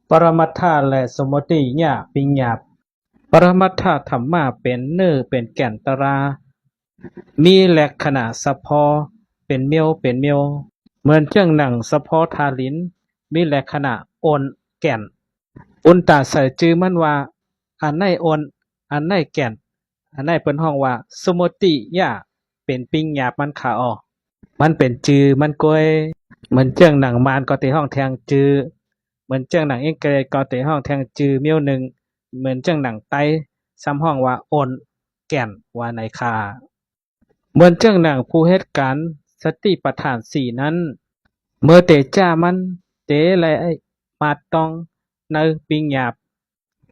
ปรมัตถะและสมมติญาปิญญาปรมัตถธรรมะเป็นเนื้อเป็นแก่นตรามีลักษณะเฉพาะเป็นเมียวเป็นเมียวเหมือนเจ้งหนังเฉพาะทาลินมีลักษณะโอนแก่นอุนตาใส่จื้อมันว่าอันไหนโอนอันไหนแก่นอันไหนเป็นห้องว่าสมมติญาเป็นปิญญามันขาออมันเป็นจื้อมันกวยเหมือนเจ้งหนังมารก็ตีห้องแทงจื้อเหมือนเจ้งหนังเอ็งเกรก็ตีห้องแทงจื้อเมียวหนึ่งเหมือนเจ้งหนังไตซ้ำห้องว่าโอนแก่นว่าในคาเหมือนเจ้งหนังผู้เหตุการณ์สติปัฏฐานสี่นั้นเมื่อเตจ้ามันเตและมาต้องในปิงหยาบ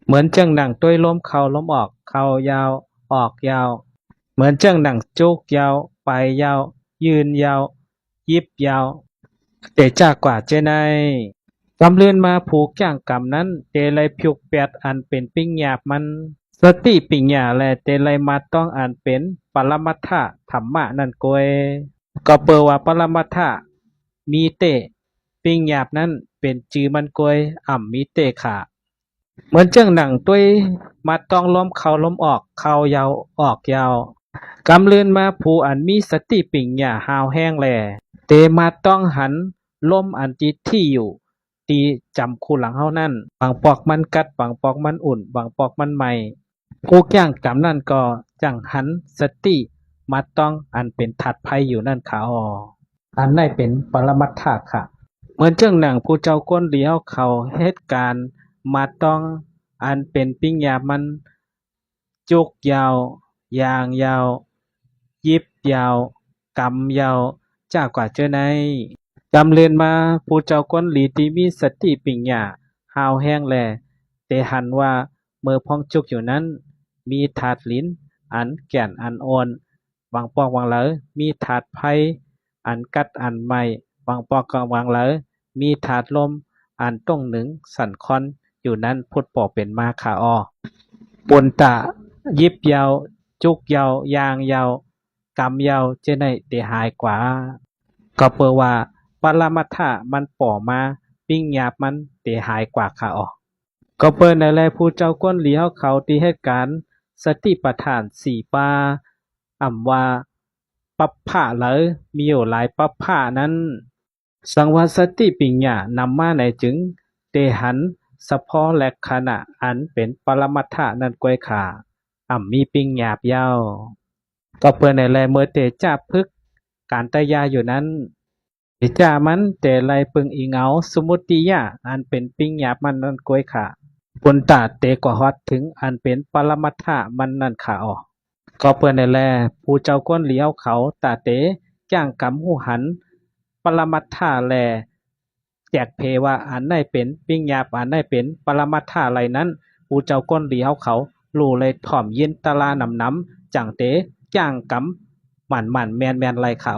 เหมือนเจ้งหนังต้วยล้มเข้าล้มออกเข้ายาวออกยาวเหมือนเจ้งหนังจุกยาวไปยาวยืนยาวยิบยาวเตจ้ากว่าเจไนกำเลื่อนมาผูกย่างกำนั้นเตไลพิกแปดอันเป็นปิงหยาบมันสติปิญญาและเตไลมาต้องอ่านเป็นปรมัตถะธรรมะนั่นกวยก็เปว่าปรมัตถะมีเตปิญญาบนั้นเป็นจือมันกวยมีเตขาเหมือนเจ้งหนังต้วยมาต้องล้มเข้าล้มออกเข้ายาวออกยาวกำเลื่อนมาผูอันมีสติปิญญาหาวแห้งแลเตมาต้องหันล้มอันจิตที่อยู่ตีจำคู่หลังเฮานั่นบางปอกมันกัดบางปอกมันอุ่นบางปอกมันใหม่ผู้ย่างกำนั่นก็จังหันสติมาต้องอันเป็นถัดภัยอยู่นั่นค่ะอันนั้นเป็นปรมัตถะค่ะเหมือนเจ้งหนังผู้เจ้าก้นเลี้ยวเขาเหตุการณ์มาต้องอันเป็นปิญญามันจุกยาวยางยาวยิบยาวกำยาวจากกว่าเจอในกำเรียนมาผู้เจ้าก้นหลีตีมีสติปิญญาหาวแห้งแลแต่หันว่าเมื่อพองจุกอยู่นั้นมีถาดลิ้นอันแก่นอันอ่อนบางปอกบางเหลอมีถาดไผ่อันกัดอันใหม่บางปอกก็บางเหลอมีถาดลมอันต้องหนึ่งสั่นคอนอยู่นั้นพุทธปอเป็นมาขาปนตะยิบยาวจุกยาวยางยาวกำยาวเจไนเตหายกว่าก็เปว่าปรมัตถะมันป่อมาปิ้งหยาบมันเตหายกว่าค่ะก็เปิ้นนั่นแลผู้เจ้าก้นหลีเฮาเขาที่เหตุการณ์สติปัฏฐานสี่ปาว่าปัปพะเหลอมีอยู่หลายปัปพะนั้นสังวาสติปิญญานำมาในจึงเตหันเฉพาะและขณะอันเป็นปรมัตถะนั้นกวยขามีปิงหยาบยาวก็เปิ้นนั่นแลเมื่อเตจ้าพึกการตายาอยู่นั้นเตจ้ามันแต่ไลปึงอิงเอาสมุติยะอันเป็นปิงหยาบมันนั้นกวยขาปุนตาเตกว่าฮอดถึงอันเป็นปรมัตถะมันนั่นขาก็เปิ้นนั่นแลผู้เจ้าก้นเหลียวเขาตาเตจ้างกำหูหันปรมัตถะแลแจกเพว่าอันไหนเป็นปิงหยาบอันไหนเป็นปรมัตถะไรนั้นผู้เจ้าก้นเหลียวเขารู้เลยถ่อมยินตะลานำจังเตจ้างกำหมันแมนไรค่ะ